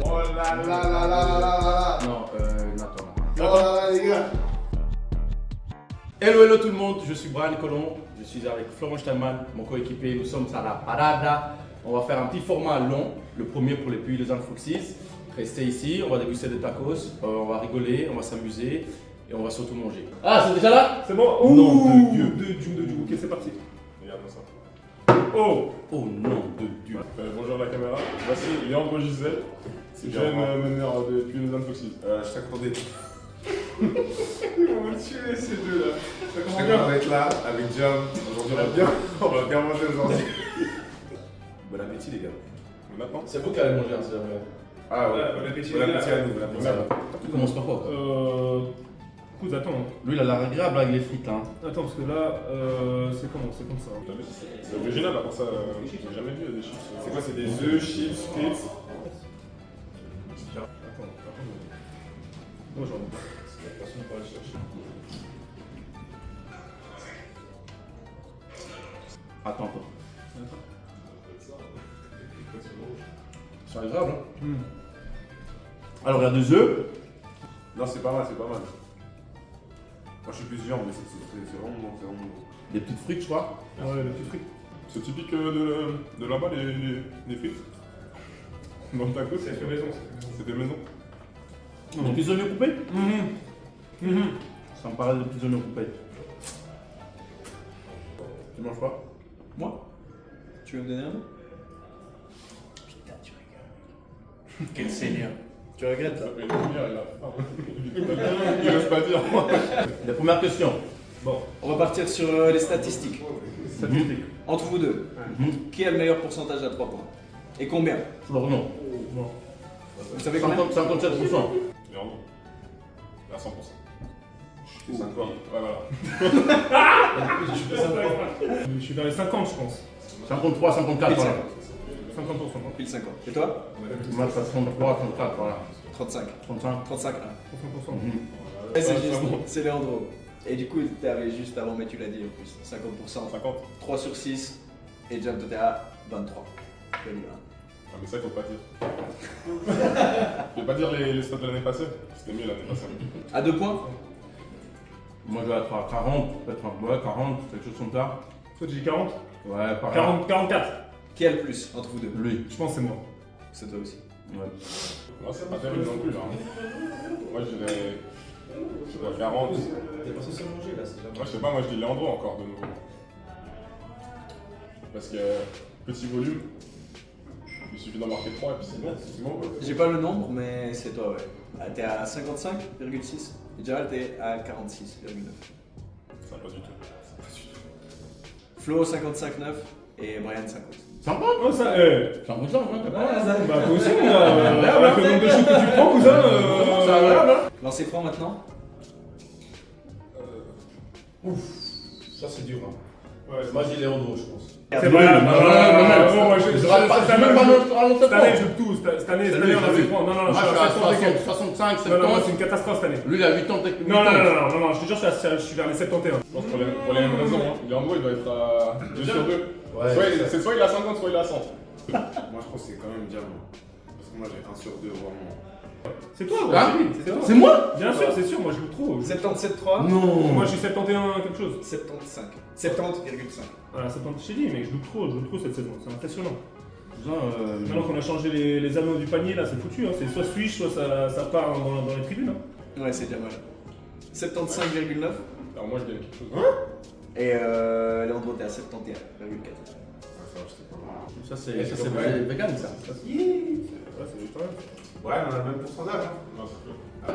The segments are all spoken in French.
Oh là là là là là là. Non, Nathan. Oh là là, les gars. Hello tout le monde, je suis Brian Colomb, je suis avec Florent Steinman, mon coéquipier, nous sommes à la Parada. On va faire un petit format long, le premier pour les Puy Lausanne Foxes. Restez ici, on va déguster des tacos, on va rigoler, on va s'amuser et on va surtout manger. Ah, c'est déjà là? C'est bon. Nom de Dieu. De Dieu. Ok, c'est parti. Regarde-moi ça. Oh. Oh nom de Dieu. Bonjour la caméra. Voici Leandro Gisèle. C'est jeune meneur de Puy Lausanne Foxes. Je t'accordais. Ils vont me tuer ces deux là. Ça Je commence suis bien. content d'être là avec Jam. Aujourd'hui, on va bien manger aujourd'hui. Bon appétit, les gars. Maintenant. C'est vous qui allez manger, c'est vrai. Ah ouais, bon appétit, bon les gars. appétit à nous, bon appétit à nous. Tu commences par quoi? Écoute, attends. Lui, il a l'air agréable avec les frites là. Attends, parce que là, c'est comment? C'est comme ça. C'est original, à part ça, j'ai jamais vu des chips. C'est quoi? C'est des œufs, chips, frites. Attends. Moi j'en ai pas. Attends. C'est agréable, hein? Alors, il y a des œufs. Non, c'est pas mal, c'est pas mal. Moi, je suis plus viande, mais c'est vraiment bon, c'est vraiment bon. Des petites frites, je crois. Ouais, les petites frites. C'est typique de là-bas, les frites. Dans le taco, c'est fait maison. C'est des maisons. Des petits oignons coupés. Ça me paraît des petits oignons coupés. Tu manges pas? Moi? Tu veux me donner un mot? Putain, tu rigoles. Quel seigneur. Tu regrettes là? Il n'ose pas dire. La première question. Bon, On va partir sur les statistiques. statistique. Entre vous deux, qui a le meilleur pourcentage à 3 points? Et combien? Florian. Bon. Vous savez combien? 57%. Leandro. À 100%. C'est 5 quoi? Ouais, voilà. Je suis dans les 50, je pense. 53, 54, voilà. 50%. Pile 50. Et toi? Moi, je fais 33, 34, voilà. 35. 35. 35. 60%. Ouais, c'est Ouais, juste, c'est bon. c'est Leandro. Et du coup, t'es arrivé juste avant, mais tu l'as dit en plus. 50%. 50. 3 sur 6. Et Jam, t'étais à 23. Je vais dire. Ah, mais ça, il faut pas dire. Je vais pas dire les stats de l'année passée. C'était mieux l'année passée. À 2 points? Moi, je vais être à 40, peut-être ouais, 40, quelque chose comme ça. Toi, tu dis 40? Ouais, pareil. 44. Qui a le plus entre vous deux? Lui. Je pense que c'est moi. C'est toi aussi. Ouais. Non, c'est pas terrible non plus. Là. Moi, je dirais 40. T'es pas censé manger là, c'est jamais. Moi, je sais pas, moi, je dis Leandro encore de nouveau. Parce que petit volume, il suffit d'en marquer 3 et puis c'est bon. C'est bon. J'ai pas le nombre, mais c'est toi, ouais. Ah, t'es à 55,6. Et Jaral, t'es à 46,9. Ça passe du tout. Flo, 55,9. Et Brian, 50. Sympa. Oh, ça, C'est un cousin, ouais, t'as pas. bah, toi aussi, avec le nombre de choses que tu prends, cousin. C'est agréable, hein? Lancez franc maintenant. Ça, c'est dur, hein. Ouais, Moi, j'ai Léandro, je pense. c'est vrai. Moi, Je rate pas, je même pas notre Cette année, je tousse. Cette année, on a fait franc. Non, Moi, je suis à 65, 70. Non, c'est une catastrophe cette année. Lui, il a 80 techniques. Non, je te jure, je suis vers les 71. Je pense pour les mêmes raisons. Leandro, il doit être à 2 sur 2. C'est soit il a 50, soit il a 100. Moi, je pense que c'est quand même Jam. Parce que moi, j'ai 1 sur 2 vraiment. C'est toi, Hein? c'est toi. C'est moi? Bien sûr, c'est sûr, moi je loupe trop. 77,3. Non. Moi je suis 71 quelque chose. 75. 70,5. Voilà, 70, je t'ai dit, mais je loupe trop cette saison, c'est impressionnant. Cousin, Maintenant qu'on a changé les anneaux du panier, là c'est foutu, hein. C'est soit switch, soit ça part dans les tribunes. Hein. Ouais, c'est déjà mal. 75,9. Alors moi je gagne quelque chose. Et Leandro, t'es à 71,4. Ça, c'est vegan, ça. Ouais, c'est pas mal. Ouais, on a le même pourcentage. Hein. Non,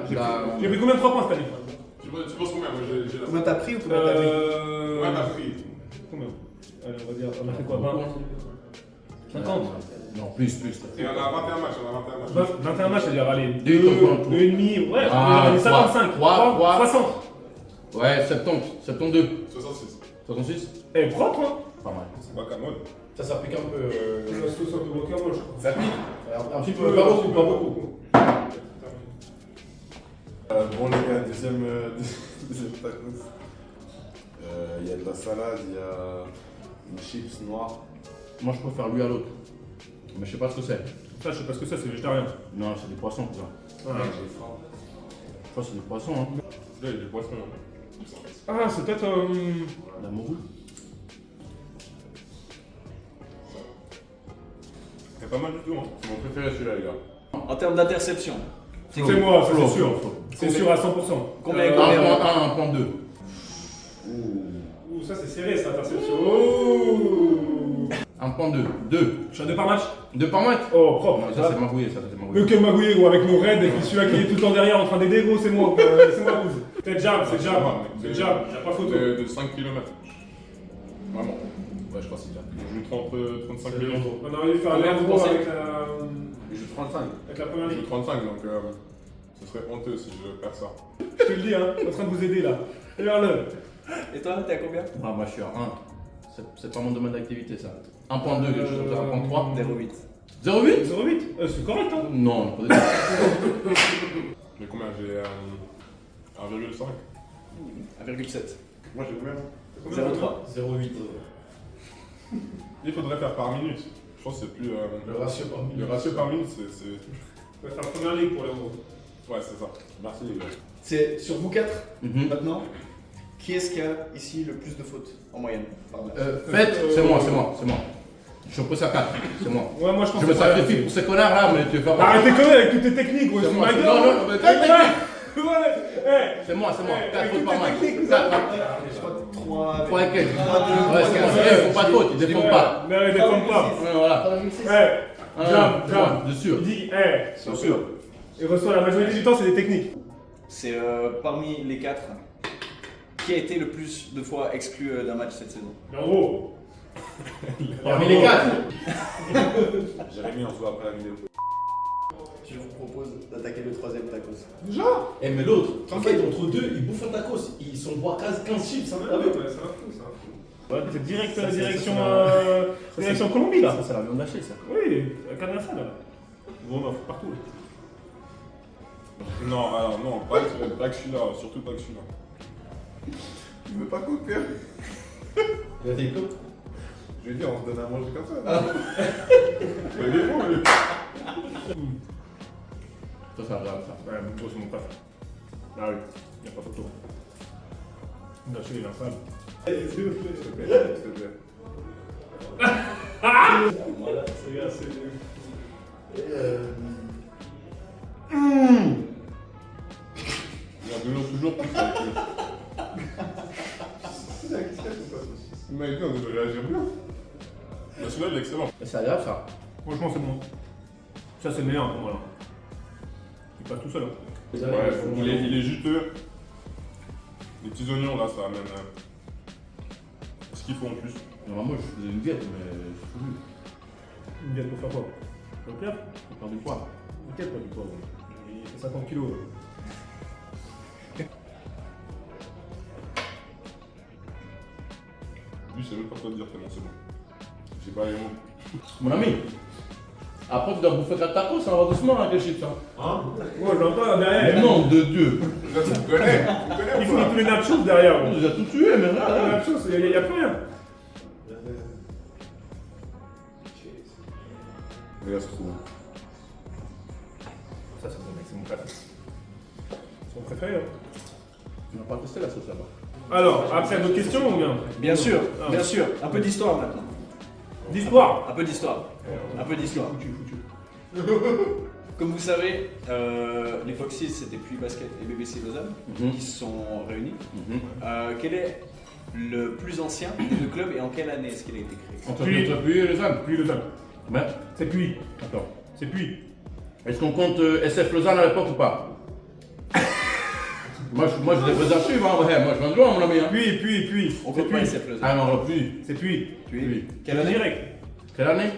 c'est La- J'ai pris combien de 3 points cette année? Tu penses combien? Moi, j'ai la. Combien t'as pris ou combien t'as pris? Ouais, t'as pris. Combien? Allez, on va dire, on a fait quoi? 20? 50? Non, plus. Et on a 21 matchs, 21 matchs, c'est-à-dire, allez, Deux, 2 et demi, ouais, Ah, on est 55, trois. 60. Ouais, 70, 72. 66. 66? Eh, propre, hein? Pas mal. C'est pas qu'à mode. Ça s'applique un peu. C'est un peu bloqué, moi, je crois. Ça pique? Un petit peu, pas beaucoup. Bon, les gars, deuxième tacos. Il y a de la salade, il y a une chips noire. Moi, je préfère lui à l'autre. Mais je sais pas ce que c'est. Ça, je sais pas ce que c'est végétarien. Non, c'est des poissons, ça. Ouais. Je crois que c'est des poissons, hein. Là, il y a des poissons. Ah, c'est peut-être. La morue. C'est pas mal du tout, hein. C'est mon préféré celui-là, les gars. En termes d'interception, C'est moi, ça, Flo, c'est sûr. Flo. C'est sûr à 100%. Combien 1.1, 1.2. Ouh, ça c'est serré, cette interception. Oh 1.2. 2. Je suis à 2 par match. 2 par match. Oh, propre. Non, ça c'est magouillé, ça c'est magouillé. Le que magouillé, gros, avec mon raid et puis celui-là qui est tout le temps derrière en train d'aider, gros, c'est moi. C'est moi, Bouz. C'est jab, c'est jab. C'est jab, y'a pas photo. De 5 km. Vraiment. Ouais, je crois que c'est déjà. Je joue 35 km. On aurait dû faire Combien un vous gros pensez avec Je joue 35. la première Je joue ligue. 35, donc ce serait honteux si je perds ça. Je te le dis, hein, je suis en train de vous aider là. Regarde-le. Et toi, t'es à combien? Ah, moi je suis à 1. C'est pas mon domaine d'activité ça. 1.2, quelque chose comme ça. 1.3. 0,8. 0.8 0,8. C'est correct, hein. Non, pas de Mais combien? J'ai 1,5. 1,7. Moi j'ai combien 0,3. 0.8. Il faudrait faire par minute. Je pense que c'est plus. Le ratio par minute. Le ratio par minute, c'est. On va faire première ligue pour l'euro. Ouais, c'est ça. Merci les gars. C'est sur vous 4 Mhm. maintenant. Qui est-ce qui a ici le plus de fautes en moyenne par match? Faites, c'est moi. Je suis posé à 4, c'est moi. Ouais, moi je pense Je me que ça va sacrifie être- pour ces connards là, mais tu veux faire quoi? Arrêtez conner avec toutes tes techniques, ouais, C'est c'est moi, ma c'est- gueule. non, non, mais t'as- Ouais, C'est moi. Eh, 4 avec fautes toutes par tes match. techniques, 4. 3. 3 et quelques. 3, 2, Ouais, c'est moi. Faut pas de faute, ils défendent pas. Mais ils défendent pas. Ouais, voilà. Eh, jab, De sûr. il dit, eh, Bien sûr. il reçoit la majorité du temps, c'est des techniques. C'est parmi les 4 qui a été le plus de fois exclu d'un match cette saison. Mais en gros, Parmi les 4. Jérémy, on se voit après la vidéo. Je vous propose d'attaquer le 3ème tacos. déjà. Eh, mais l'autre, en fait, entre deux, ils bouffent un tacos. Ils sont bois 15 chips, ça Ah va. oui, ouais, c'est un fou, c'est un fou. Ouais, c'est direct Ça, c'est- direction, ça, direction Colombie là. Ça, c'est la viande hachée, ça. Oui, Canassa là. Bon, on partout. Non, alors non, pas que celui-là, surtout pas que celui-là. Tu veux pas couper? Il a des coups. Je vais dire, on se donne à manger comme ça. Mais il est bon, lui. Ça, c'est agréable, ça. Ouais, mon gros, c'est mon préf. Ah oui, y'a pas photo. Lâchez les lampades. S'il te plaît, s'il te plaît. Voilà, c'est bien, c'est bien. Il y a de l'eau toujours plus avec lui. Il m'a dit, on devait réagir bien. Mais celui-là, il est excellent. C'est agréable, ça. Franchement, c'est bon. Ça, c'est le meilleur pour moi là. Il passe tout seul. Hein. Ouais, il est juteux. Les petits oignons là, ça amène ce qu'il faut en plus. Non, moi, je faisais une diète, mais je suis fou. Une diète pour faire quoi? Pour le pire? Faut faire du poids. T'inquiète pas du tout. Il fait 50 kilos. Lui, c'est même pas quoi te dire tellement c'est bon. J'ai pas les mots. Mon ami, après, tu dois bouffer 4 tacos, ça va doucement avec les chips, hein. Hein? Ouais, je l'entends derrière. Nom de Dieu. Tu connais Il finit tous les nachos derrière. On gros. nous a tout tué, mais Les là. nachos, il n'y a plus rien. Regarde ce trou. Ça, c'est bon, mec, c'est mon préféré. Son préféré. Hein. Tu n'as pas testé la sauce là-bas. Alors, après, d'autres questions ou bien? Bien sûr, Ah. bien sûr. Un peu d'histoire maintenant. D'histoire. Un peu d'histoire. Un peu d'histoire. Foutu. Comme vous savez, les Foxys, c'était Puy Basket et BBC Lausanne Mhm. qui se sont réunis. Mhm. Quel est le plus ancien des deux clubs et en quelle année est-ce qu'il a été créé? Entre Puis- Puy et Lausanne. Puis Lausanne. Mais, C'est puis. attends. C'est puis. Est-ce qu'on compte SF Lausanne à l'époque ou pas? Moi, je devrais suivre, hein. Ouais, moi, je viens de loin, mon ami. Hein. Puis. On C'est compte pas puis. SF Lausanne. Ah non, alors, Puy. C'est puis. Puy. Quelle Quelle année? direct. Quelle année?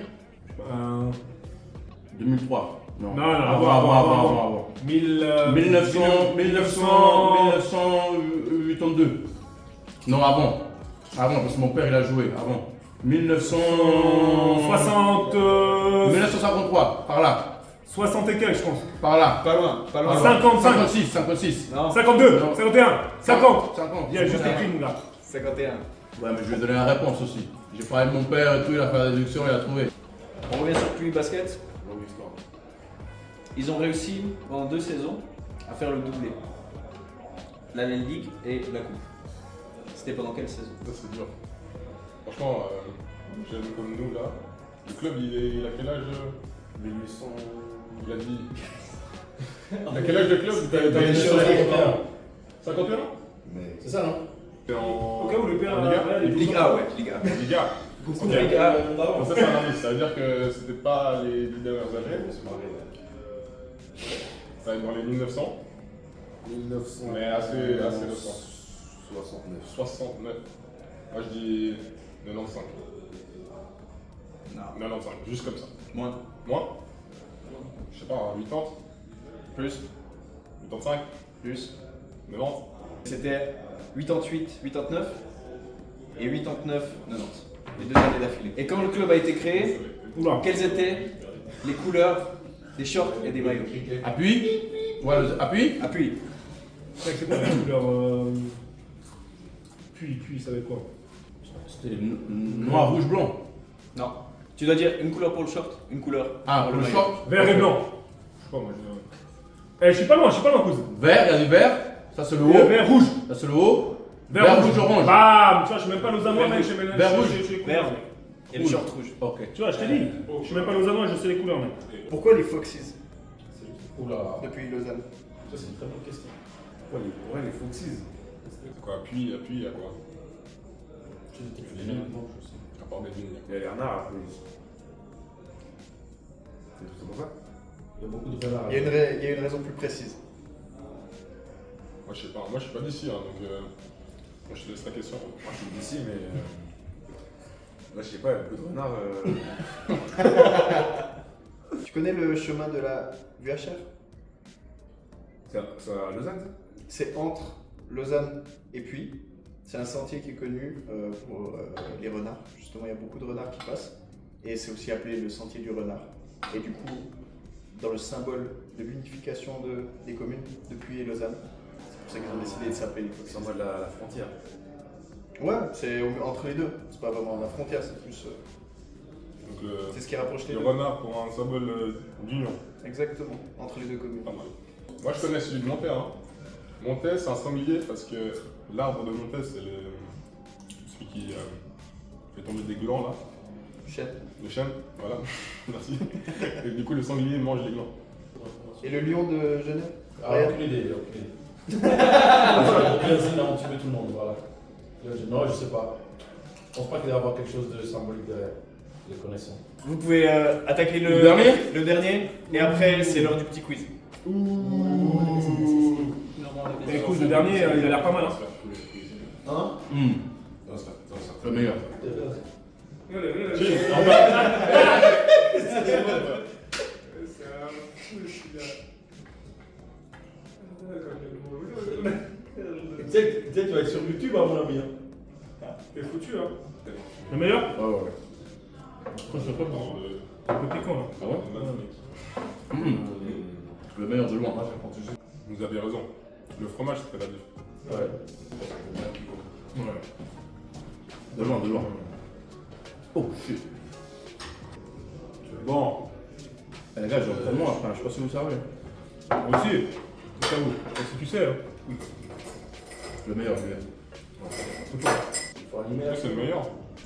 2003. Non, Non, avant. 1982. Non, avant. Avant, parce que mon père, il a joué. Avant. 1953, par là. 60 et quelques, je pense. Par là. Pas loin, pas loin. 55. 56. Non, 52. Non. 51. 50. 50. Il y a juste écrit, mon gars. 51. Ouais, mais je vais donner la réponse aussi. J'ai parlé de mon père et tout, il a fait la déduction, il a trouvé. On revient sur Puy Basket. longue histoire. Ils ont réussi pendant 2 saisons à faire le doublé. La Ligue et la Coupe. C'était pendant quelle saison? Ça, c'est dur. Franchement, jeune comme nous là, le club il a quel âge 1800. Il a dit. Il a quel âge de club? T'as sur les 51 Mais. C'est ça, non? C'est en. Au cas où le père en Liga. Ligue A, ouais, Ligue A. Liga. Beaucoup Ok. de Ligue A. Donc ça c'est un indice, ça veut dire que c'était pas les 10 dernières années, ça va être dans les 1900, 1900. mais assez récent. 69. 69. Moi je dis 95. Non. 95, juste comme ça. Moins. Moins Je sais pas, 80 Plus. 85 Plus. 90 C'était 88, 89 et 89, 90. Les 2 années d'affilée. Et quand le club a été créé, Oula. quelles étaient les couleurs des shorts et des maillots? Appui. Ouais, appui. Appui. C'est quoi la couleur Puis, ça va être quoi? C'était noir, rouge, blanc. Non. Tu dois dire une couleur pour le short, une couleur Ah, pour le maillot. short. Vert et blanc. Je sais pas, moi je. Eh, je suis pas loin, cousin. Vert, il y a du vert. Ça, c'est le haut. Vert, rouge. Ça, c'est le haut. Vert, rouge, orange. Bam! Tu vois, je suis même pas Lausannois, mec, je sais même Vert, rouge. Vert. Et le Rouge. short rouge. Ok. Tu vois, je t'ai dit. Je suis même pas Lausannois, je sais les couleurs, mec. Pourquoi les Foxes Oula. depuis Lausanne? Ça, c'est une très bonne question. Ouais, les Foxes. C'est quoi, appui, il y a quoi À part des lignes. Il y a les renards à police. C'est pour ça? Il y a beaucoup de renards. Il y a une raison plus précise. Moi je sais pas, moi je suis pas d'ici, hein, donc moi je te laisse la question. Moi je suis d'ici, mais. Là, je sais pas, il y a beaucoup de renards. Tu connais le chemin de la VHR? C'est à Lausanne, ça? C'est entre Lausanne et Puy. C'est un sentier qui est connu pour les renards. Justement, il y a beaucoup de renards qui passent. Et c'est aussi appelé le sentier du renard. Et du coup, dans le symbole de l'unification des communes de Puy et Lausanne, c'est pour ça qu'ils ont décidé de s'appeler les C'est Foxes. en mode la frontière. Ouais, c'est entre les deux. C'est pas vraiment la frontière, c'est plus. Donc C'est ce qui rapproche les le deux. renard pour un symbole d'union. Exactement, entre les deux communes. Pas mal. Moi je connais celui de Montaigne. Hein. Montaigne c'est un sanglier parce que l'arbre de Montaigne c'est celui qui fait tomber des glands là. Chêne. Le chêne, voilà, merci. Et du coup le sanglier mange les glands. Et le lion de Genève? Ah, aucune idée, aucune idée. Brésil, là, on tuait tout le monde, voilà. Non, je sais pas. Je pense pas qu'il doit y avoir quelque chose de symbolique derrière. Les connaissants. Vous pouvez attaquer Le dernier. Le dernier, et après c'est l'heure du petit quiz. Et écoute, le dernier, il a l'air pas mal, hein. Hein Ça va se faire. Le meilleur. Tu sais, tu vas être sur YouTube, à mon ami. T'es foutu, hein. Le meilleur? Ouais, ouais. Je sais pas, bon. Un peu piquant, là. Ah ouais Le meilleur de loin. Vous avez raison. Le fromage c'est la diff. Ouais. Ouais. De loin, de loin. Oh shit. Bon, Eh, les gars, j'en prends moi, enfin, je sais pas si vous savez. Moi aussi. C'est ça où? Si tu sais, hein. Le meilleur, le meilleur. Il faut animer Ça, c'est le meilleur.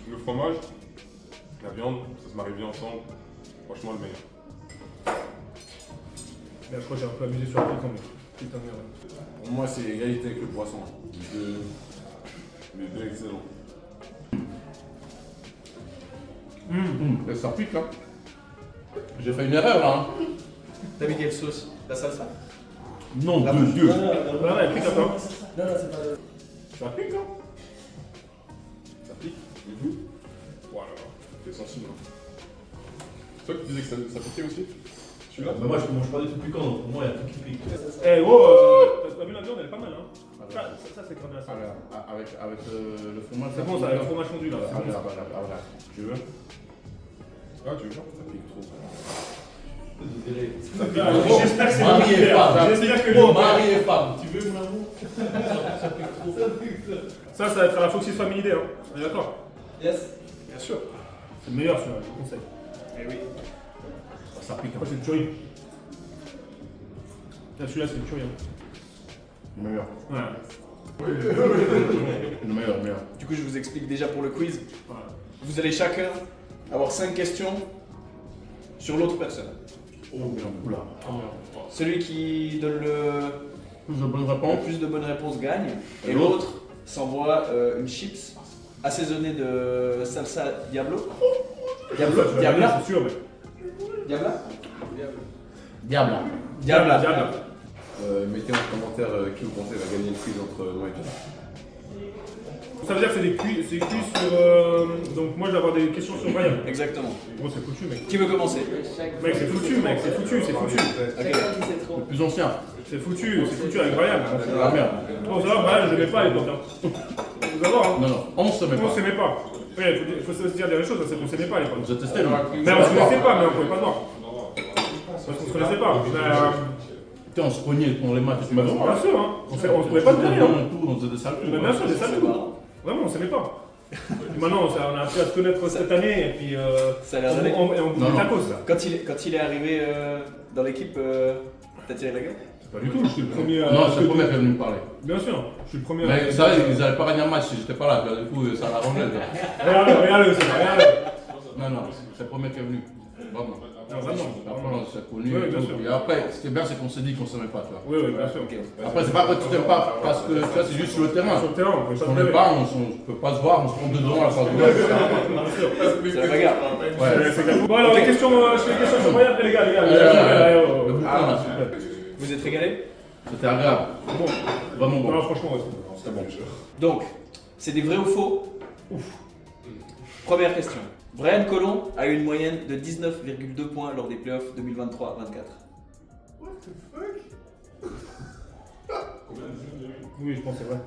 Le fromage, la viande, ça se marie bien ensemble. Franchement le meilleur. Mais après, j'ai un peu abusé sur le piquant, mais. Putain de merde. pour moi, c'est égalité avec le poisson. Les deux excellents. Ça pique, hein. J'ai fait une erreur, là. Hein. T'as mis quelle sauce? La salsa? Non, La de Dieu. Ouais, ouais, pique un peu. Non, c'est pas. Ça pique, hein. Ça pique. Voilà, c'est sensible. Hein. C'est toi qui disais que ça piquait aussi? Celui-là? Mais moi, je mange pas des trucs piquants, donc pour moi, il y a tout qui pique. Eh, gros, t'as vu la viande, elle est pas mal, hein. Ça, c'est quand même ça. Avec le fromage. C'est bon, ça, le fromage fondu, là. C'est bon, ça. Tu veux? Ah, tu veux pas? Ça pique trop. Désolé. J'espère que c'est Mari et bon. femme. J'espère que Oh, mari et femme. Tu veux, mon amour? ça va être à la Foxys Family Day, hein. On est d'accord? Yes. Bien sûr. C'est le meilleur, celui-là, je vous conseille. Eh oui. Ça pique. Oh, c'est une tuerie. Là, celui-là, c'est une tuerie. Hein. Le meilleur. Ouais. Le meilleur, le meilleur. Du coup, je vous explique déjà pour le quiz. Ouais. Vous allez chacun avoir 5 questions sur l'autre personne. Oula. Celui qui donne Plus de bonnes le réponses. plus de bonnes réponses gagne. Et l'autre s'envoie une chips assaisonnée de salsa Diablo. Diabla. C'est sûr, mais. Diabla. Diable. Diabla. Diabla. Mettez en commentaire qui vous pensez va gagner le quiz entre moi et John. Ça veut dire que c'est des quiz sur. Donc moi je vais avoir des questions sur Brian. Exactement. Bon, c'est foutu, mec. Qui veut commencer? Mec, c'est foutu, mec, c'est foutu, c'est foutu. Ok. Le plus ancien. C'est foutu avec Brian. La merde. Bon, ça va, Brian, je l'aimais pas à l'époque. Hein. Faut savoir, hein. Non, non, on se met On pas. s'aimait pas. Ouais, faut se dire des vraies choses, c'est qu'on s'aimait pas à l'époque. On s'est testé, nous. Mais on se connaissait pas, mais on pouvait pas se voir. Parce qu'on se connaissait pas. Putain, on se cognait pour les matchs. Mais bien sûr, hein. On se pouvait pas se faire dire. On faisait des sales coups. Mais bien sûr, des salles de coups. Vraiment, on s'aimait pas. Maintenant, on a appris à se connaître cette année et puis Ça a l'air d'aller. on bouge Non, des non. tacos là. Quand il est arrivé dans l'équipe, t'as tiré la gueule? Pas du tout, je suis le premier. Non, c'est le premier qui est venu me parler. Bien sûr, je suis le premier. Mais ça, ils n'allaient pas gagner un match si j'étais pas là. Tu vois, du coup, ça l'arrangeait. Regarde-le, c'est regarde-le. Non, non, c'est le premier qui est venu. Vraiment. Non, vraiment. Après, on s'est connus. Oui, et bien tout. sûr. Et après, ce qui est bien, c'est qu'on s'est dit qu'on s'aimait pas, tu vois. Oui, bien sûr. Après, c'est pas que tu t'aimes pas parce que tu vois, c'est juste sur le terrain. Sur le terrain, on peut pas On se n'est lever. pas, on peut pas se voir, on se prend dedans à la face de l'autre. C'est la bagarre. Ouais. C'est clair. Bon, alors, les questions, je fais les questions sur Brian. Les gars, Le bouquin, là, s'il te plaît. Vous êtes régalés? C'était agréable. Bon, Vraiment bon. non, franchement, ouais. C'était bon. Donc, c'est des vrais ou faux? Ouf. Première question. Brian Colomb a eu une moyenne de 19,2 points lors des playoffs 2023-24. Oui, je pense que c'est vrai.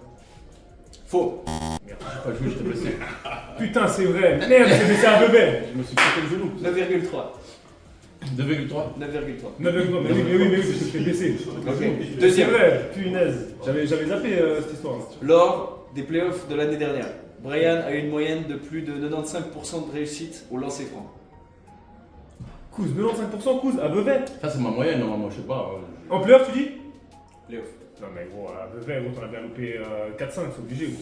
Faux. J'ai pas joué, j'étais blessé. Putain, c'est vrai. Merde, c'est un bébé. Je me suis pété le genou. 9,3. 2,3. 9,3. Mais oui, je me suis fait blesser. Ok. C'est Deuxième. vrai, punaise. J'avais zappé cette histoire. Lors des playoffs de l'année dernière, Brian a eu une moyenne de plus de 95% de réussite au lancer franc. Couz, 95% Couz, à Vevey. Ça, c'est ma moyenne, normalement, je sais pas. En playoff, tu dis? Playoff. Non, mais gros, à Vevey, gros, t'en as bien loupé 4-5, c'est obligé, gros.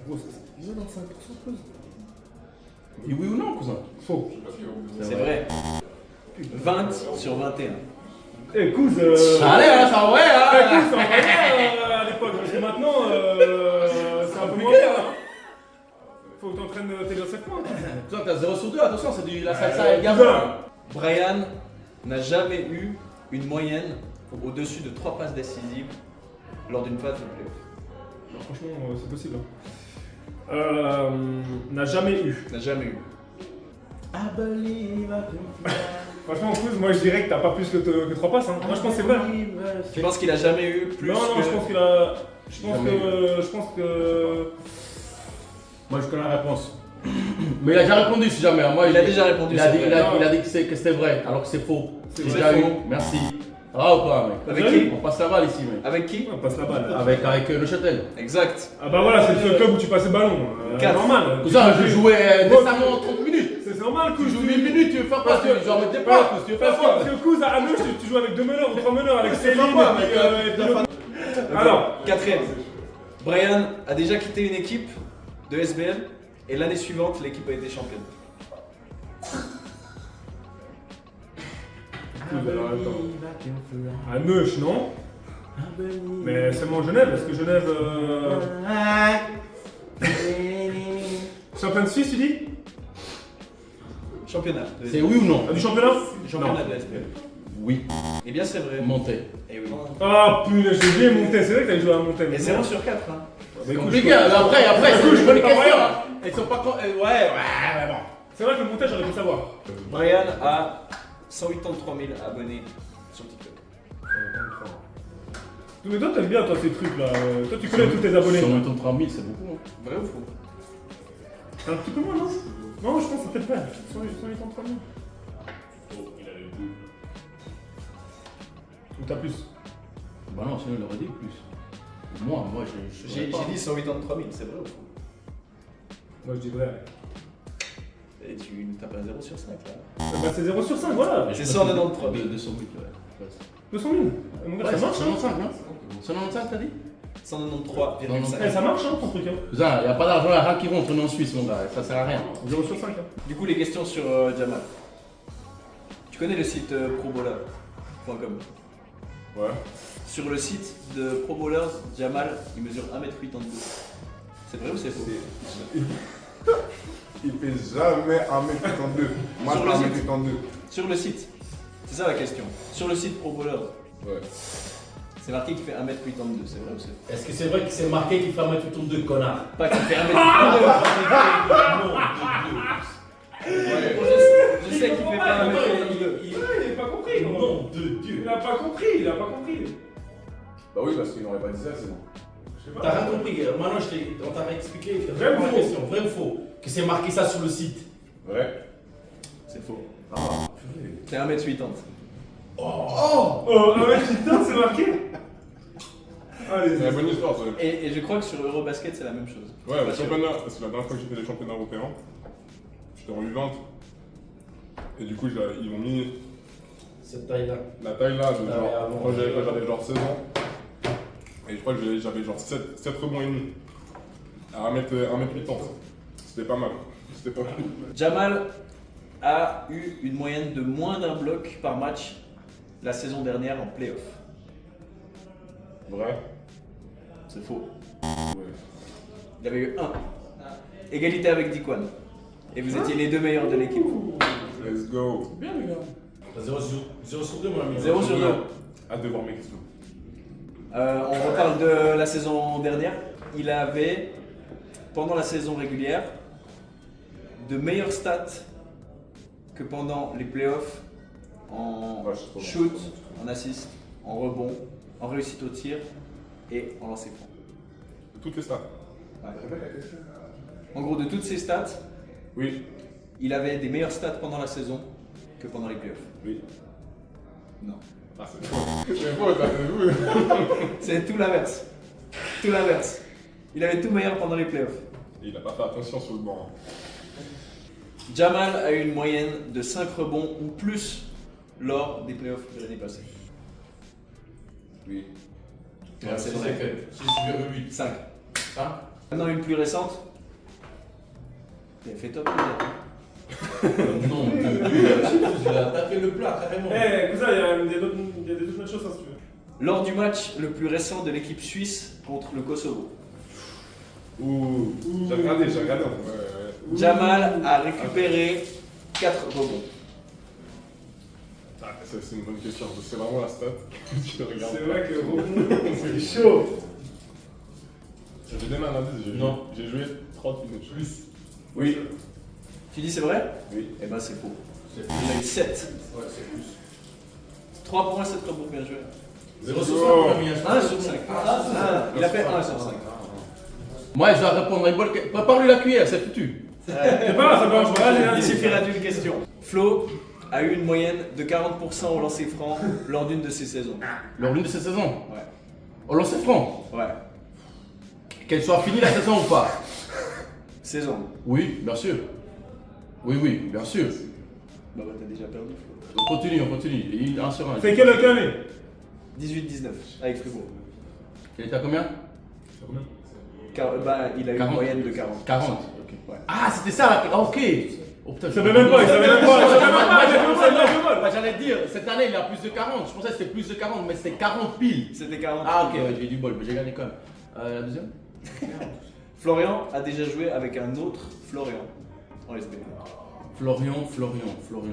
Gros, c'est 95% Couz. Dis oui ou non, cousin? Faux. C'est vrai. 20 sur 21. Eh, Couz, Allez, hein, ça ouais, hein. Couz, c'est encore à l'époque, parce que maintenant, c'est un peu moins bien, là. Faut que t'entraînes tes lancers francs. Toi, t'as 0 sur 2, attention, c'est du la salsa et le Cousin. gaz. Brian n'a jamais eu une moyenne au-dessus de 3 passes décisives lors d'une phase de playoff. Non, franchement, c'est possible. N'a jamais eu. N'a jamais eu. Franchement, Couz, moi je dirais que t'as pas plus que 3 passes. Hein. Moi je pense que c'est vrai. Tu penses qu'il a jamais eu plus Non, que... je pense qu'il a. Jamais Je pense que. Moi, je connais la réponse. Mais il a déjà répondu, si jamais. Moi, Il a déjà répondu, Il a c'est dit, vrai. il a dit que c'était vrai, alors que c'est faux. C'est J'ai vrai, déjà eu. faux. Merci. Ah ou quoi, mec? Avec qui? On passe la balle ici, mec. Avec qui? On passe la balle. Avec Neuchâtel. Exact. Ah bah voilà, c'est le seul club où tu passes le ballon. Quatre. Normal. Cousin, je jouais décemment 30 minutes. C'est normal, Couz. Tu joues 1000 minutes, tu veux faire quoi? Parce que- Tu genre, mettre des pas, tu veux faire quoi? Parce que Couz, à Neuch, tu joues avec 2 meneurs ou 3 meneurs, avec C'est Céline pas moi, et puis, mec, et puis l'autre. Alors, Quatrième. Brian a déjà quitté une équipe de SBL et l'année suivante, l'équipe a été championne. à Neuch, non? Mais seulement Genève, est-ce que Genève. Champion de Suisse, tu dis? Championnat. C'est oui ou non? Ah, du championnat? Championnat de la SBL. Oui. Eh bien, c'est vrai. Monté. Et oui. Ah punaise, j'ai oublié Montaigne, c'est vrai que t'avais joué à Montaigne. Et 0 sur 4. Hein. C'est compliqué. Après, c'est une bonne pas question. rien. Hein. Ils sont pas. Ouais, mais bon. C'est vrai que le montage, j'aurais pu savoir. Brian a 183 000 abonnés sur TikTok. Mais toi, t'aimes bien, toi, ces trucs là. Toi, tu connais tous tes abonnés. Sur même temps 3000, c'est beaucoup. Hein. Vrai ou faux? Un petit peu moins, non? Non, je pense que c'est peut-être vrai. 183 000. Ou t'as plus? Bah non, sinon il aurait dit plus. Moi, J'ai dit 183 000, c'est vrai ou faux? Moi, je dis vrai. Et et tu nous tapes un 0 sur 5 là. Bah, c'est 0 sur 5, voilà. C'est 193. 200 000, ouais. 200 000. Mon gars, Ouais, ça marche, hein. 195, non 195, t'as dit 193,5. Eh, ça marche, hein, ton truc, hein. Cousin, y a pas d'argent, y'a rien qui rentre, on est en Suisse, mon gars, ça sert à rien. 0 sur 5, hein. Du coup, les questions sur Jamal. Tu connais le site probowler.com? Ouais. Sur le site de Pro Bowlers, Jamal, il mesure 1m82. C'est vrai ou c'est faux? Il fait jamais 1m82. Moi, Sur je le fais site. 1m82. Sur le site. C'est ça la question. Sur le site Pro Bowlers, Ouais. c'est marqué qu'il fait 1m82. C'est vrai ou c'est faux? Est-ce que c'est vrai que c'est marqué qu'il fait 1m82, connard? Pas qu'il fait 1m82. Je sais qu'il fait pas 1m82. Il a pas compris, gros. Nom de Dieu. Il a pas compris, il a pas compris. Bah oui, parce qu'il n'aurait pas dit ça, c'est bon. Je sais T'as pas. rien compris. Maintenant, on t'a réexpliqué. Vrai ou la faux? question. Vrai ou faux? Que c'est marqué ça sur le site. Vrai. C'est faux. Ah, purée. C'est 1m80. Oh, un mec, putain, c'est marqué. Allez, C'est la bonne histoire, ça. Et je crois que sur Eurobasket, c'est la même chose. Ouais, le championnat, c'est la dernière fois que j'ai fait les championnats européens. J'étais en U20. Et du coup, ils m'ont mis Cette taille-là. la taille là, de Ah genre, ouais, avant. quand j'avais genre 16 ans. Et je crois que j'avais genre 7 rebonds et demi. À 1m80. C'était pas mal. C'était pas mal. Jamal a eu une moyenne de moins d'un bloc par match la saison dernière en playoff. Vrai. C'est faux. Ouais. Il avait eu 1. Égalité avec Dikwan. Et vous étiez les deux meilleurs de l'équipe. Let's go. Bien, les gars. 0 sur 2, mon ami. 0 sur 2. Hâte de voir mes questions. On reparle de la saison dernière. Il avait, pendant la saison régulière, de meilleures stats que pendant les playoffs en Ouais, je suis trop bon. shoot, en assist, en rebond, en réussite au tir et en lancer franc. Toutes les stats. En gros, de toutes ces stats, Oui. il avait des meilleures stats pendant la saison que pendant les playoffs. Oui. Non. Ah, c'est faux. C'est faux, ça, c'est vous. C'est tout l'inverse. Tout l'inverse. Il avait tout meilleur pendant les playoffs. Et il a pas fait attention sur le banc. Jamal a eu une moyenne de 5 rebonds ou plus lors des playoffs de l'année passée. Oui. Ouais, c'est vrai. 6,8. 5. Ça Maintenant une plus récente. Il a fait top. Non, de Dieu. Il a tapé le plat, carrément. Eh, cousin, il y a des autres bonnes choses, ça, si tu veux. Lors du match le plus récent de l'équipe suisse contre le Kosovo, Ouh. J'ai regardé. Ouais. Jamal a récupéré 4 rebonds. Ah, ça, c'est une bonne question. C'est vraiment la stat. Je regarde. C'est vrai que c'est chaud. Je vais donner un indice. Non. J'ai joué 30 minutes. Plus. Oui. Tu dis c'est vrai? Oui. Eh ben c'est faux. C'est Il a eu 7. Ouais, c'est plus. 3 points, 7 rebonds, bien joué. 0 sur 5, Oh. mon ami. 1 sur 5. Il a fait 1 sur 5. Moi, je dois répondre à une bonne question. Prépare-lui la cuillère, c'est foutu. C'est pas grave, ça marche. Il suffira d'une question. Flo a eu une moyenne de 40% au lancer franc lors d'une de ses saisons. Lors d'une de ces saisons. Ouais. On lance franc. Ouais. Qu'elle soit finie la saison ou pas? Saison. Oui, bien sûr. Oui, bien sûr. Bah t'as déjà perdu Flo. On continue. Il y a 1 sur 1. C'est quelle année? 18-19 avec Fribourg. Il était à combien? Bah il a eu une 40. moyenne de 40. 40. Ok. Ouais. Ah, c'était ça la... Ah, ok. Oh putain, Il savait même pas, il savait même pas. Bah, j'allais dire, cette année il a plus de 40. Je pensais que c'était plus de 40, mais c'était 40 piles. C'était 40. Ah, ok, ouais, j'ai eu du bol, mais j'ai gagné quand même. La deuxième? Florian a déjà joué avec un autre Florian en SB. Florian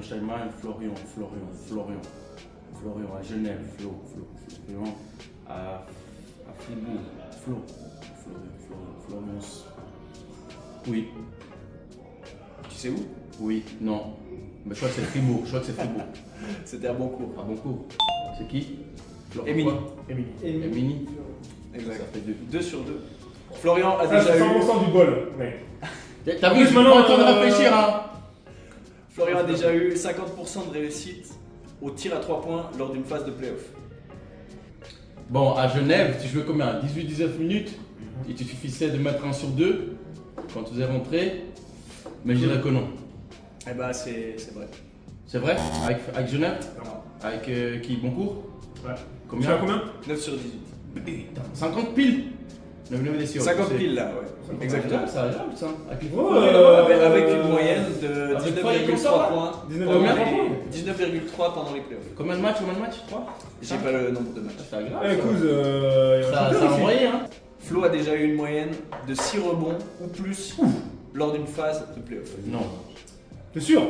Steinman, Florian à Genève, Florian à Fribourg, Florian. Oui, Tu sais où? oui, non. Mais je crois que c'est Fribourg, C'était à Boncourt. À bon coup. C'est qui? Florian Émilie. quoi? Émilie. Exact. Ça fait 2. 2 sur 2. Florian a Ça, déjà c'est eu. 100% du bol, mec. T'as vu, je prends le temps de réfléchir, hein. Florian a déjà eu 50% de réussite au tir à 3 points lors d'une phase de playoff. Bon, à Genève, tu jouais combien? 18-19 minutes. Il te suffisait de mettre 1 sur 2 quand tu es rentré. Mais je dirais que non. Eh bah, c'est vrai. C'est vrai? Avec Genève? Non. Avec qui? Boncourt? Ouais. Combien? Tu as combien? 9 sur 18. Putain, 50 piles! 50 piles là, ouais. Exactement. Ça agréable ça. Avec les Avec une moyenne de Avec quoi, il y a comme ça, 19,3 là points. 19,3 pendant les playoffs. Combien de matchs? 3? J'ai pas le nombre de matchs. C'est agréable. Eh, Kouz, Ça a envoyé, hein? Flo a déjà eu une moyenne de 6 rebonds ou plus lors d'une phase de playoff. Non. T'es sûr?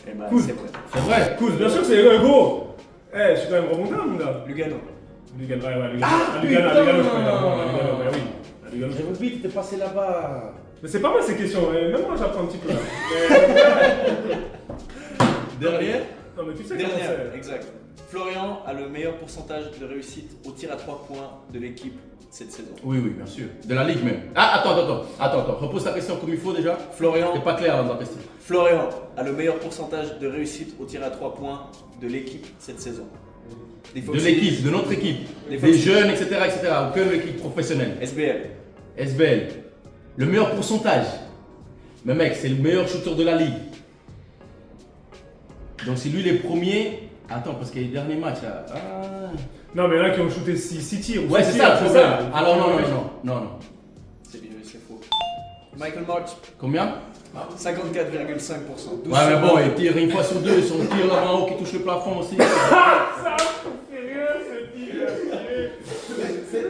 Eh bah, Cool. c'est vrai. C'est vrai. Kouz, bien sûr que c'est gros. Eh, je suis quand même remonté, mon gars. Lugano. Lugano, ouais, Lugano. Ah, Lugano, putain. Lugano, je crois. Lugano, bah oui. Lugano. J'avais oublié que t'étais passé là-bas. Mais c'est pas mal ces questions, même moi j'apprends un petit peu là. Dernière? Non mais tu sais comment Dernière, c'est. exact. Florian a le meilleur pourcentage de réussite au tir à 3 points de l'équipe cette saison. Oui, bien sûr. De la ligue même. Ah, attends. Repose ta question comme il faut déjà. Florian, T'es pas clair dans ta question. Florian a le meilleur pourcentage de réussite au tir à 3 points de l'équipe cette saison. Des De Foxys, l'équipe, de notre équipe. Les Des Foxys. jeunes, etc. Ou que l'équipe professionnelle. SBL. SBL. Le meilleur pourcentage. Mais mec, c'est le meilleur shooter de la ligue. Donc si lui les premiers. Attends, parce qu'il y a les derniers matchs là. Ah. Non mais il y en a qui ont shooté 6 tirs. Ouais, c'est ça le problème. Alors non. C'est faux. Michael March, Combien? 54,5%. 12 Ouais, mais sur bon, 20. il tire une fois sur deux. Son tir là en haut qui touche le plafond aussi. Ça fait rien ce tir. C'est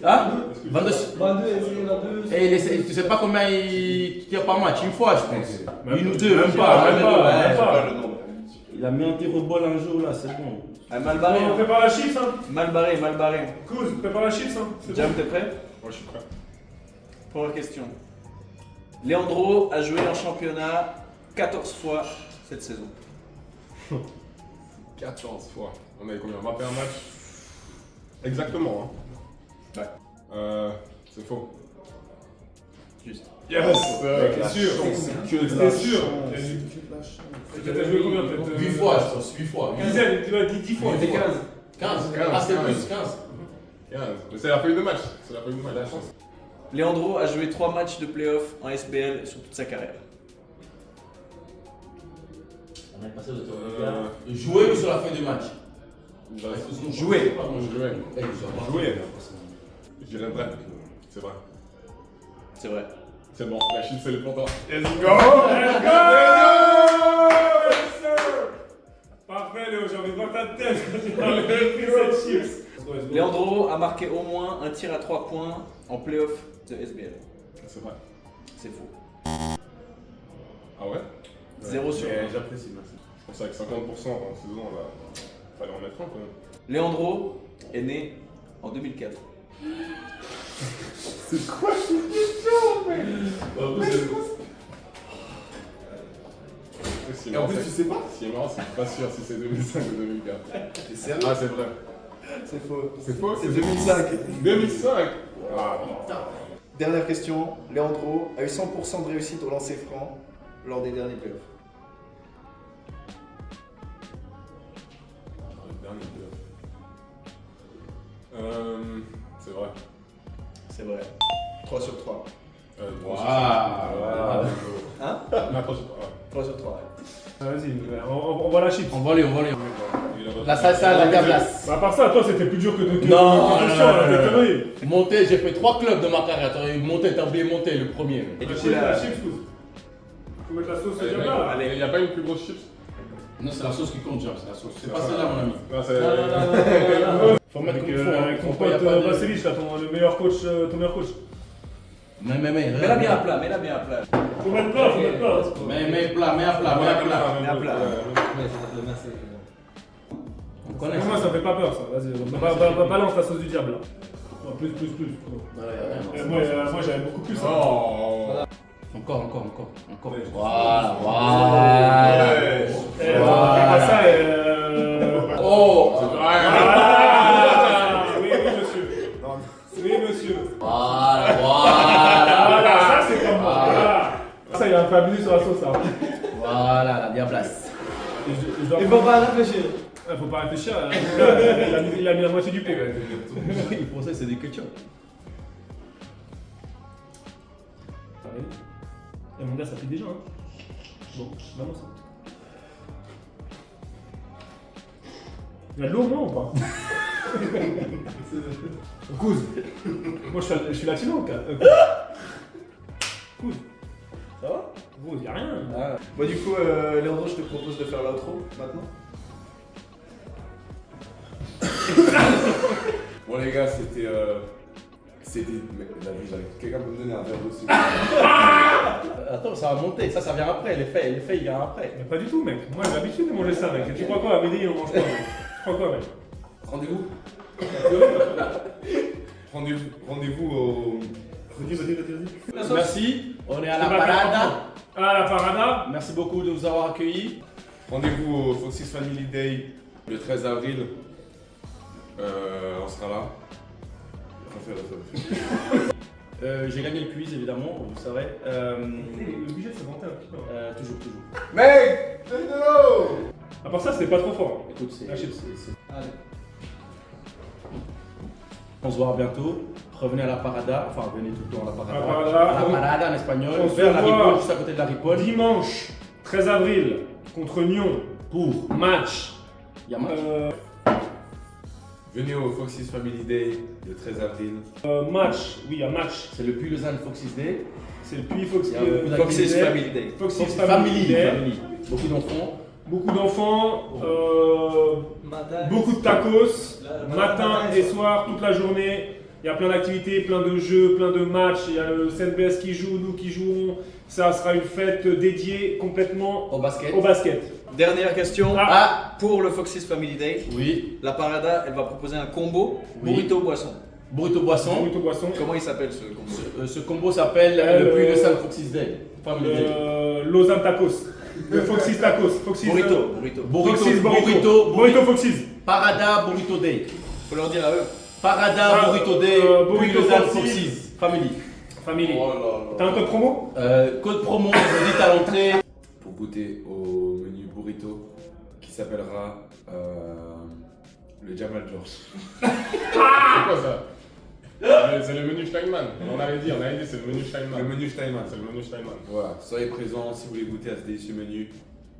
Hein? 22. 22, essayez 22. Et tu sais pas combien il tire par match? Une fois, je pense. Une ou deux, Même même pas, pas. même pas. Le nombre. Il a mis un tir au bol un jour là, c'est bon. Mal barré. On prépare la chips, hein. Mal barré. Kouz, prépare la chips, hein. C'est Jam, bon. t'es prêt? Moi je suis prêt. Première question. Leandro a joué en championnat 14 fois cette saison. 14 fois. On a eu combien? 21 matchs? Exactement, hein. Ouais. C'est faux. Juste. Yes! T'es sûr? T'es sûr? T'as joué combien peut-être 8 fois, je pense, 8 fois. Une dizaine, tu m'as dit 10 fois. 15. 15. Ah, c'est plus, 15. 15. Mais c'est la feuille de match. C'est la feuille de match. Leandro a joué 3 matchs de playoff en SBL sur toute sa carrière. On est passé de jouer ou sur la feuille de match? Jouer. Jouer. Je dirais vrai. C'est vrai. C'est vrai. C'est bon, la chute c'est le pour toi. Let's go! Parfait Léo, j'ai envie de voir ta tête quand tu parles de cette chips. Leandro a marqué au moins un tir à 3 points en playoff de SBL. C'est vrai. C'est faux. Ah ouais? 0 sur 20. J'apprécie, merci. Je pensais avec 50% en saison, là, fallait en mettre un quand même. Leandro est né en 2004. Si Et en plus, tu sais pas? Si est marrant, c'est pas sûr si c'est 2005 ou 2004. T'es sérieux? Ah, c'est vrai. C'est faux. C'est faux? C'est 2005. 2005? Ah, putain. Dernière question. Leandro a eu 100% de réussite au lancer franc lors des derniers playoffs. Dernier c'est vrai. C'est vrai. 3 sur 3. Waouh. Hein? Non, 3 sur 3. 3 sur 3. Vas-y, on va la chips. On va aller. La salsa, la gablasse. Bah, à part ça, toi c'était plus dur que de Non, question, non, là, non, des non. conneries. Monter, j'ai fait 3 clubs de ma carrière. T'as oublié monter le premier. Et du La coup, chips, là, la chips, Kouz. Faut mettre la sauce Il diabla là. n'y a pas une plus grosse chips? Non, c'est la sauce qui compte, Jean, c'est la sauce. C'est pas celle-là, mon ami. Non, c'est. Faut mettre Avec, comme il faut. avec ton Faut pas, y a pote pas de- Vaselis, là, le meilleur coach, ton meilleur coach. Mais. mets-la bien à plat, mets-la bien à plat. Faut mettre plat, faut mettre plat. Mais plat, mets à plat. Mets à plat. On connaît Moi, ça. ça me fait pas peur, ça. Vas-y, balance la sauce du diable là. Oh, plus. Moi, j'avais beaucoup plus. Hein. Oh! Encore. Ouais. Voilà. Eh, pas ça, Oh! Ah, oui, monsieur. Oui, monsieur. Voilà. Voilà, ça c'est comme moi. Voilà. Ça, il a un peu abusé sur la sauce, là. Voilà, la diablasse. Il faut pas réfléchir. Faut pas réfléchir. Il a mis la moitié du pot. Il pensait que c'est des ketchup. Et mon gars, ça fait déjà, hein. Bon, vraiment ça. Il y a de l'eau, non ou pas? Couze. Moi, je suis latino, quoi. Couze. Ça va? Couze, y'a rien. Ah. Bon, du coup, Leandro, je te propose de faire l'outro maintenant. Bon les gars, c'était... Quelqu'un peut me donner un verre d'eau s'il vous plaît? Attends, ça va monter, ça vient après, l'effet il vient après. Mais pas du tout, mec. Moi, j'ai l'habitude de manger ça, mec. Et tu crois quoi, à midi, on mange quoi, mec? Tu crois quoi, mec? Rendez-vous Rendez-vous au... Vas-y. Merci, on est à la C'est pas parada. Ah, la parada. Merci beaucoup de nous avoir accueillis. Rendez-vous au Foxy's Family Day le 13 avril. On sera là. J'ai gagné le quiz évidemment, vous le savez. Le budget, c'est vanté un petit peu. Toujours. Mec, donne de l'eau. À part ça, c'était pas trop fort. Écoute, c'est. Lâchez. Allez. On se voit bientôt. Revenez à la parada, enfin venez tout le temps à la parada. La parada. À la parada en espagnol, On se vers la voit. Ripoll, juste à côté de la Ripoll. Dimanche 13 avril contre Nyon Pour match. il y a match. Venez au Foxy's Family Day le 13 avril. Match, oui, un match. C'est le Puy Lausanne Foxy's Day. C'est le Puy Fox. Il y a beaucoup Foxy's d'activités. Family Day. Foxy's Family. Day. Beaucoup d'enfants. Beaucoup d'enfants, Madame. beaucoup de tacos, matin et soir, toute la journée. Il y a plein d'activités, plein de jeux, plein de matchs. Il y a le CNBS qui joue, nous qui jouons. Ça sera une fête dédiée complètement Au basket. au basket. Dernière question. Ah, Pour le Foxy's Family Day, oui. la parada, elle va proposer un combo Oui. burrito boisson. Burrito boisson. Burrito boisson. Comment il s'appelle ce combo? Ce combo s'appelle le Puy Lausanne Foxy's Day. Family Day. Lausanne tacos. Le Foxy's tacos. Foxy's, Burrito. Foxy's Burrito. Burrito Foxy's. Parada Burrito Day. Faut leur dire à eux. Parada Burrito Day. Puy Burrito Lausanne Foxy's. Foxy's. Family. Family. Oh là là. T'as un code promo? Code promo, vous dites à l'entrée. Pour goûter au menu burrito qui s'appellera le Jamal George. C'est quoi ça? C'est le menu Steinman. On avait dit, c'est le menu Steinman. Le menu Steinman. C'est le menu Steinman. Voilà, soyez présents si vous voulez goûter à ce délicieux menu.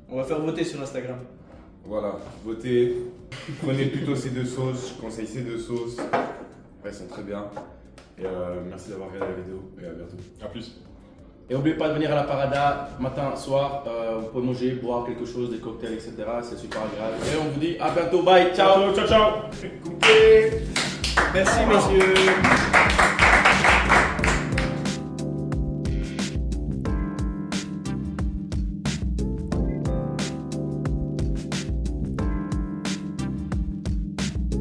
On va faire voter sur Instagram. Voilà, votez. Prenez plutôt ces deux sauces. Je conseille ces deux sauces. Elles sont très bien. Et merci d'avoir regardé la vidéo et à bientôt. A plus. Et n'oubliez pas de venir à la parada matin, soir. Vous pouvez manger, boire quelque chose, des cocktails, etc. C'est super agréable. Et on vous dit à bientôt. Bye. Ciao. Ciao, ciao, ciao. Merci messieurs.